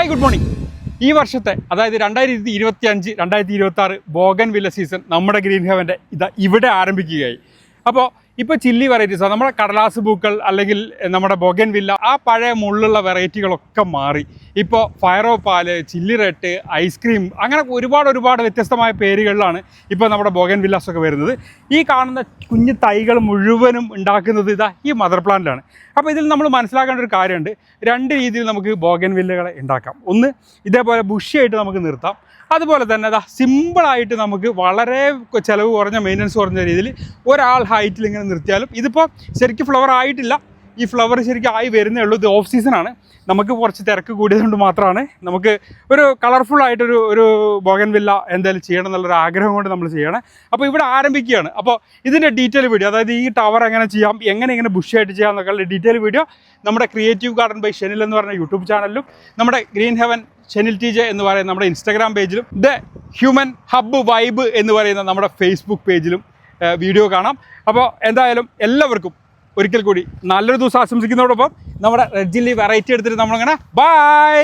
Hi good morning. ഈ വർഷത്തെ അതായത് 2025 2026 ബോഗൻവില്ല സീസൺ നമ്മുടെ ഗ്രീൻ ഹെവൻ്റെ ഇവിടെ ആരംഭിക്കുകയായി. അപ്പോൾ ഇപ്പോൾ ചില്ലി വെറൈറ്റീസ് നമ്മുടെ കടലാസ് പൂക്കൾ അല്ലെങ്കിൽ നമ്മുടെ ബോഗൻവില്ല ആ പഴയ മുള്ളുള്ള വെറൈറ്റികളൊക്കെ മാറി ഇപ്പോൾ ഫയറോ പാല്, ചില്ലി റെഡ്, ഐസ്ക്രീം അങ്ങനെ ഒരുപാട് വ്യത്യസ്തമായ പേരുകളിലാണ് ഇപ്പോൾ നമ്മുടെ ബോഗൻവില്ലാസൊക്കെ വരുന്നത്. ഈ കാണുന്ന കുഞ്ഞു തൈകൾ മുഴുവനും ഉണ്ടാക്കുന്നത് ഈ മദർ പ്ലാന്റിലാണ്. അപ്പോൾ ഇതിൽ നമ്മൾ മനസ്സിലാക്കേണ്ട ഒരു കാര്യമുണ്ട്. രണ്ട് രീതിയിൽ നമുക്ക് ബോഗൻവില്ലകളെ ഉണ്ടാക്കാം. ഒന്ന് ഇതേപോലെ ബുഷിയായിട്ട് നമുക്ക് നിർത്താം. അതുപോലെ തന്നെ സിമ്പിളായിട്ട് നമുക്ക് വളരെ ചിലവ് കുറഞ്ഞ മെയിൻ്റനൻസ് കുറഞ്ഞ രീതിയിൽ ഒരാൾ ഹൈറ്റിൽ ഇങ്ങനെ നിർത്തിയാലും ഇതിപ്പോൾ ശരിക്കും ഫ്ലവർ ആയിട്ടില്ല. ഈ ഫ്ലവർ ശരിക്കും ആയി വരുന്നേ ഉള്ളൂ. ഇത് ഓഫ് സീസണാണ്. നമുക്ക് കുറച്ച് തിരക്ക് കൂടിയതുകൊണ്ട് മാത്രമാണ് നമുക്ക് ഒരു കളർഫുള്ളായിട്ടൊരു ബോഗൻവില്ല എന്തായാലും ചെയ്യണം എന്നുള്ളൊരു ആഗ്രഹം കൊണ്ട് നമ്മൾ ചെയ്യണം. അപ്പോൾ ഇവിടെ ആരംഭിക്കുകയാണ്. അപ്പോൾ ഇതിൻ്റെ ഡീറ്റെയിൽ വീഡിയോ, അതായത് ഈ ടവർ എങ്ങനെ ചെയ്യാം, എങ്ങനെ ബുഷിയായിട്ട് ചെയ്യാം എന്നൊക്കെയുള്ള ഡീറ്റെയിൽ വീഡിയോ നമ്മുടെ ക്രിയേറ്റീവ് ഗാർഡൻ ബൈ ഷെനിൽ എന്ന് പറഞ്ഞ യൂട്യൂബ് ചാനലിലും നമ്മുടെ ഗ്രീൻ ഹെവൻ ഷെനിൽ TJ എന്ന് പറയുന്ന നമ്മുടെ ഇൻസ്റ്റാഗ്രാം പേജിലും ദ ഹ്യൂമൻ ഹബ്ബ് വൈബ് എന്ന് പറയുന്ന നമ്മുടെ ഫേസ്ബുക്ക് പേജിലും വീഡിയോ കാണാം. അപ്പോൾ എന്തായാലും എല്ലാവർക്കും ഒരിക്കൽ കൂടി നല്ലൊരു ദിവസം ആശംസിക്കുന്നതോടൊപ്പം നമ്മുടെ റെഡ് ചില്ലി വെറൈറ്റി എടുത്തിട്ട് നമ്മളിങ്ങനെ ബൈ.